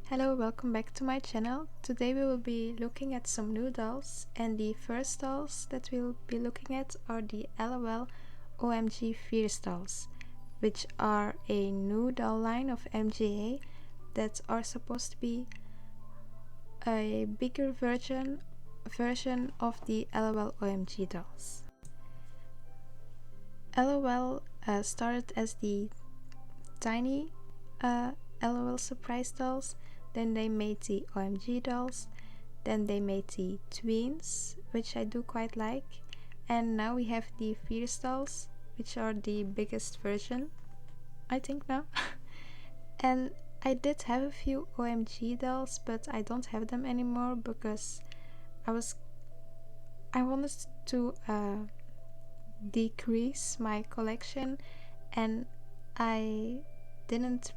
Hello, welcome back to my channel. Today we will be looking at some new dolls, and the first dolls that we'll be looking at are the LOL O.M.G Fierce dolls, which are a new doll line of MGA that are supposed to be a bigger version of the LOL O.M.G dolls. LOL started as the tiny LOL surprise dolls. Then they made the O.M.G dolls, then they made the tweens, which I do quite like, and now we have the Fierce dolls, which are the biggest version, I think now. And I did have a few O.M.G dolls, but I don't have them anymore because I wanted to decrease my collection, and I wasn't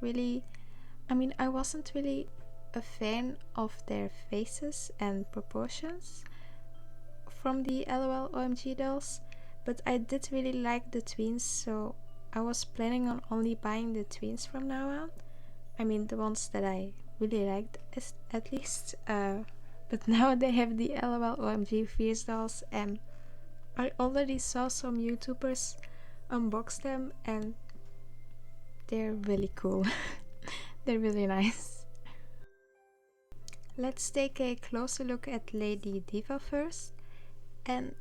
really a fan of their faces and proportions from the LOL O.M.G dolls, but I did really like the tweens, so I was planning on only buying the tweens from now on. I mean, the ones that I really liked at least, but now they have the LOL O.M.G Fierce dolls, and I already saw some YouTubers unbox them and they're really cool. They're really nice. Let's take a closer look at Lady Diva first, and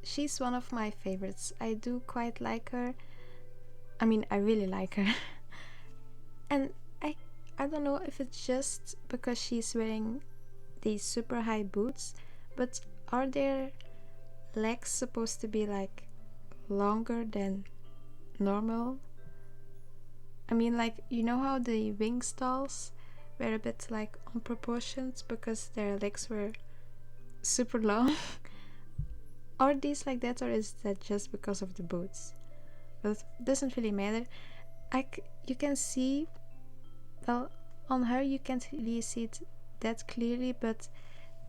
she's one of my favorites. I do quite like her. I really like her. And I don't know if it's just because she's wearing these super high boots, but are their legs supposed to be like longer than normal? Like, you know how the wings dolls were a bit like unproportioned because their legs were super long? Are these like that, or is that just because of the boots? But it doesn't really matter. You can see, well, on her you can't really see it that clearly, but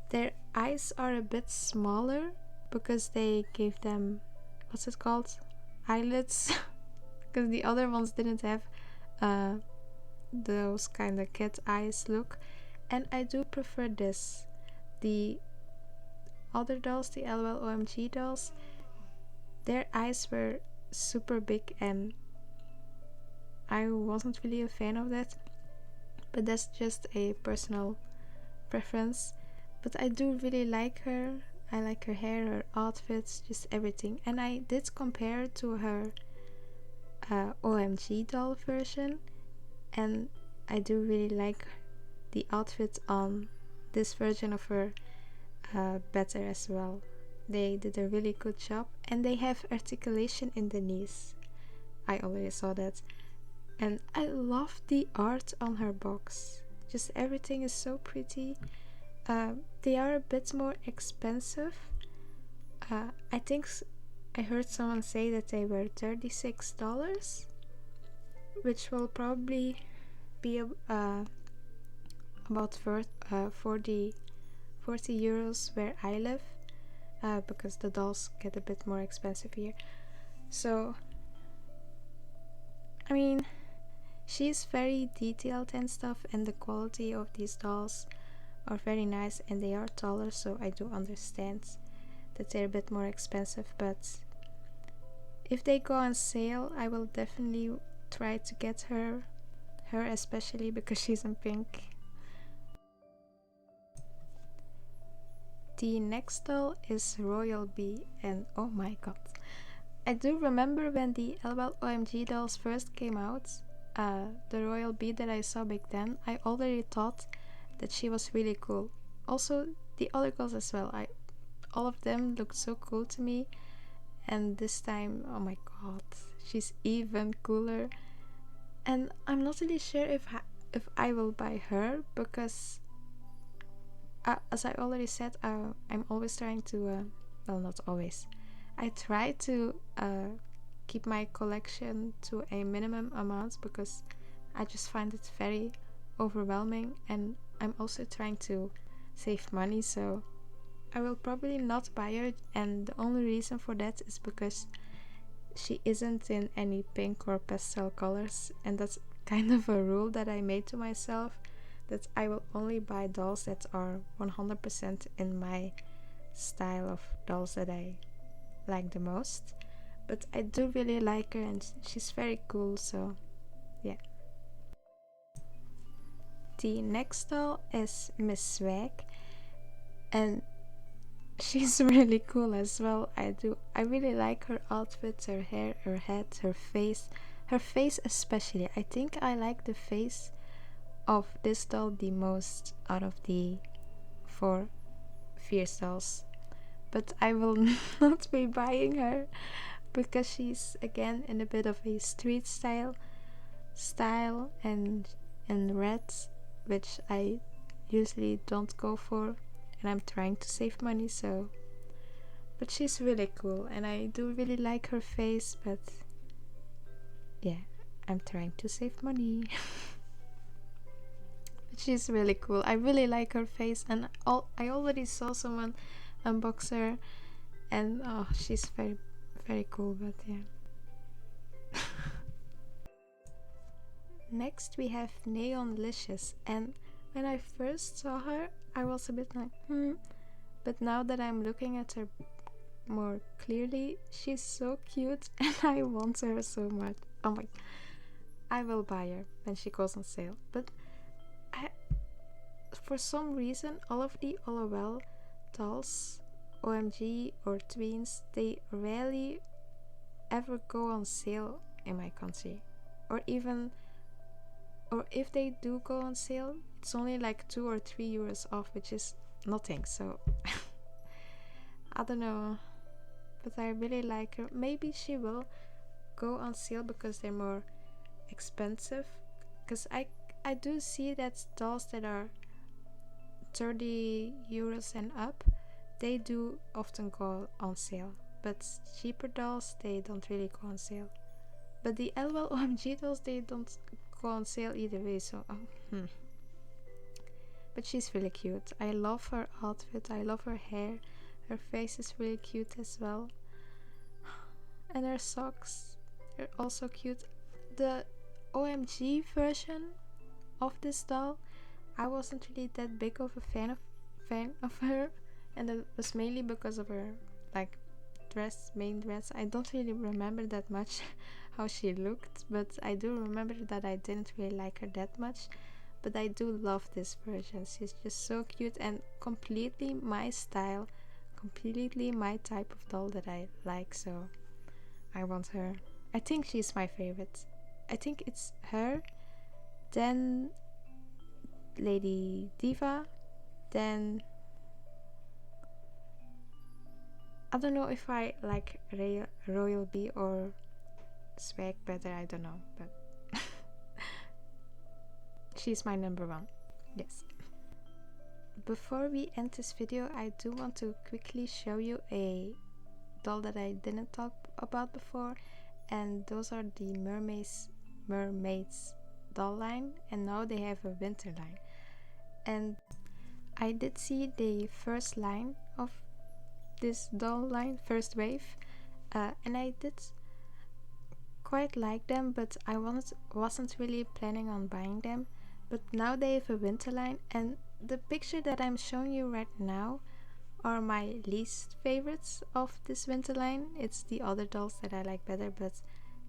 their eyes are a bit smaller because they gave them, what's it called? Eyelids. Because the other ones didn't have those kind of cat eyes look, and I do prefer this. The other dolls, the LOL O.M.G dolls, their eyes were super big and I wasn't really a fan of that, but that's just a personal preference. But I do really like her. I like her hair, her outfits, just everything, and I did compare to her O.M.G doll version, and I do really like the outfit on this version of her better as well. They did a really good job, and they have articulation in the knees. I already saw that, and I love the art on her box. Just everything is so pretty. They are a bit more expensive. I think I heard someone say that they were $36, which will probably be about 40 euros where I live, because the dolls get a bit more expensive here. So she's very detailed and stuff, and the quality of these dolls are very nice, and they are taller, so I do understand that they're a bit more expensive, but if they go on sale I will definitely try to get her especially because she's in pink. The next doll is Royal Bee, and oh my god, I do remember when the LOL O.M.G dolls first came out, the Royal Bee that I saw back then, I already thought that she was really cool. Also the other girls as well, all of them looked so cool to me, and this time, oh my god, she's even cooler. And I'm not really sure if I will buy her because as I already said, I'm always trying to well, not always, I try to keep my collection to a minimum amount because I just find it very overwhelming, and I'm also trying to save money, so I will probably not buy her, and the only reason for that is because she isn't in any pink or pastel colors, and that's kind of a rule that I made to myself that I will only buy dolls that are 100% in my style of dolls that I like the most. But I do really like her and she's very cool, so yeah. The next doll is Miss Swag, and she's really cool as well. I really like her outfits, her hair, her head, her face. Her face especially. I think I like the face of this doll the most out of the 4 Fierce dolls. But I will not be buying her because she's again in a bit of a street style and red, which I usually don't go for, and I'm trying to save money, so. But she's really cool and I do really like her face, but yeah, I'm trying to save money. But she's really cool. I really like her face, and I already saw someone unbox her, and oh, she's very, very cool, but yeah. Next we have Neon Licious, and when I first saw her I was a bit like but now that I'm looking at her more clearly, she's so cute and I want her so much. Oh my, I will buy her when she goes on sale. But for some reason all of the LOL dolls, OMG or tweens, they rarely ever go on sale in my country, or if they do go on sale, it's only like 2 or 3 euros off, which is nothing. So I don't know, but I really like her. Maybe she will go on sale because they're more expensive, because I do see that dolls that are 30 euros and up, they do often go on sale, but cheaper dolls, they don't really go on sale. But the LOL O.M.G dolls, they don't go on sale either way, so But she's really cute. I love her outfit, I love her hair, her face is really cute as well, and her socks are also cute. The OMG version of this doll, I wasn't really that big of a fan of her, and it was mainly because of her like main dress. I don't really remember that much how she looked, but I do remember that I didn't really like her that much. But I do love this version. She's just so cute and completely my style, completely my type of doll that I like, so I want her. I think she's my favorite. I think it's her, then Lady Diva, then I don't know if I like Royal B or Swag better, I don't know, but she's my number 1. Yes. Before we end this video, I do want to quickly show you a doll that I didn't talk about before, and those are the Mermaids doll line, and now they have a winter line. And I did see the first line of this doll line, first wave, and I did quite like them, but I wasn't really planning on buying them. But now they have a winter line, and the picture that I'm showing you right now are my least favorites of this winter line. It's the other dolls that I like better, but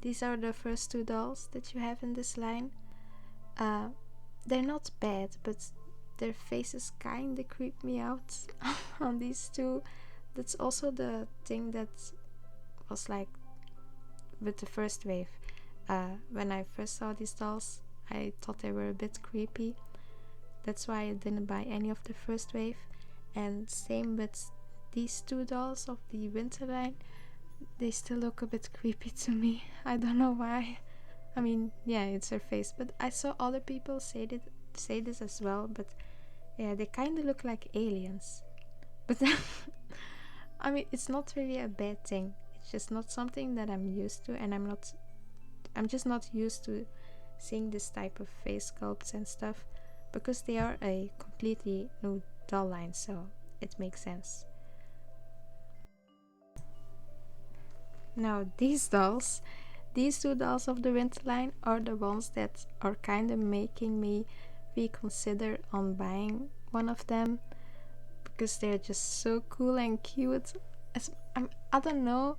these are the first 2 dolls that you have in this line. They're not bad, but their faces kinda creep me out on these 2. That's also the thing that was like with the first wave. When I first saw these dolls, I thought they were a bit creepy. That's why I didn't buy any of the first wave. And same with these 2 dolls of the winter line. They still look a bit creepy to me. I don't know why. I mean, yeah, it's her face, but I saw other people say this as well, but yeah, they kind of look like aliens. But I mean, it's not really a bad thing. It's just not something that I'm used to, and I'm just not used to seeing this type of face sculpts and stuff, because they are a completely new doll line, so it makes sense. Now these 2 dolls of the winter line are the ones that are kind of making me be considered on buying one of them because they're just so cool and cute. I don't know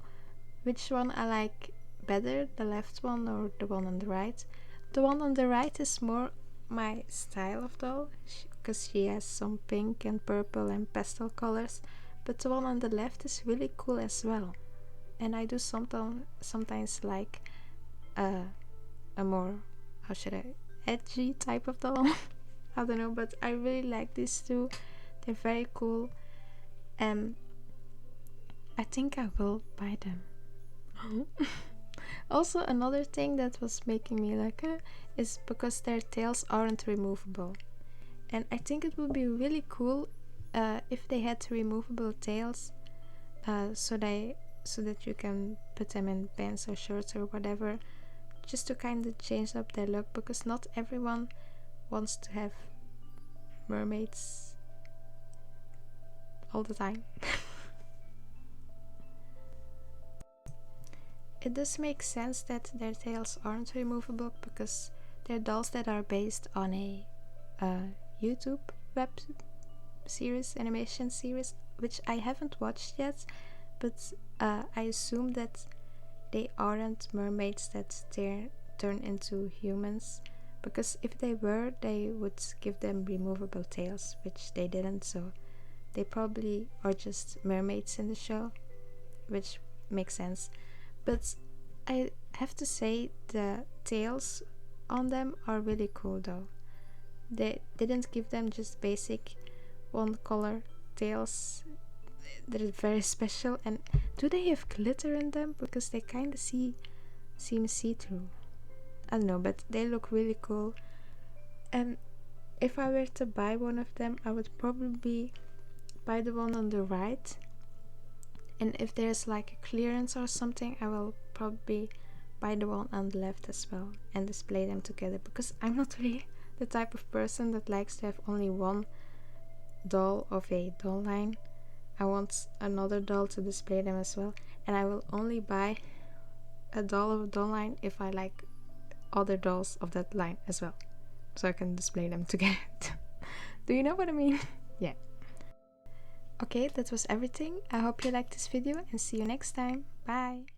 which one I like better, the left one or the one on the right. The one on the right is more my style of doll because she has some pink and purple and pastel colors, but the one on the left is really cool as well. And I do sometimes like a more, how should I, edgy type of doll. I don't know, but I really like these two. They're very cool, and I think I will buy them. Also, another thing that was making me like is because their tails aren't removable, and I think it would be really cool if they had removable tails, so that you can put them in pants or shirts or whatever, just to kind of change up their look, because not everyone wants to have mermaids all the time. It does make sense that their tails aren't removable because they're dolls that are based on a YouTube web series, animation series, which I haven't watched yet, but I assume that they aren't mermaids that turn into humans, because if they were, they would give them removable tails, which they didn't, so they probably are just mermaids in the show, which makes sense. But I have to say the tails on them are really cool though. They didn't give them just basic one color tails. They're very special. And do they have glitter in them? Because they kind of seem see-through. I don't know, but they look really cool. And if I were to buy one of them, I would probably buy the one on the right. And if there's like a clearance or something, I will probably buy the one on the left as well and display them together, because I'm not really the type of person that likes to have only one doll of a doll line. I want another doll to display them as well, and I will only buy a doll of a doll line if I like other dolls of that line as well, so I can display them together. Do you know what I mean? Yeah. Okay, that was everything. I hope you liked this video and see you next time. Bye!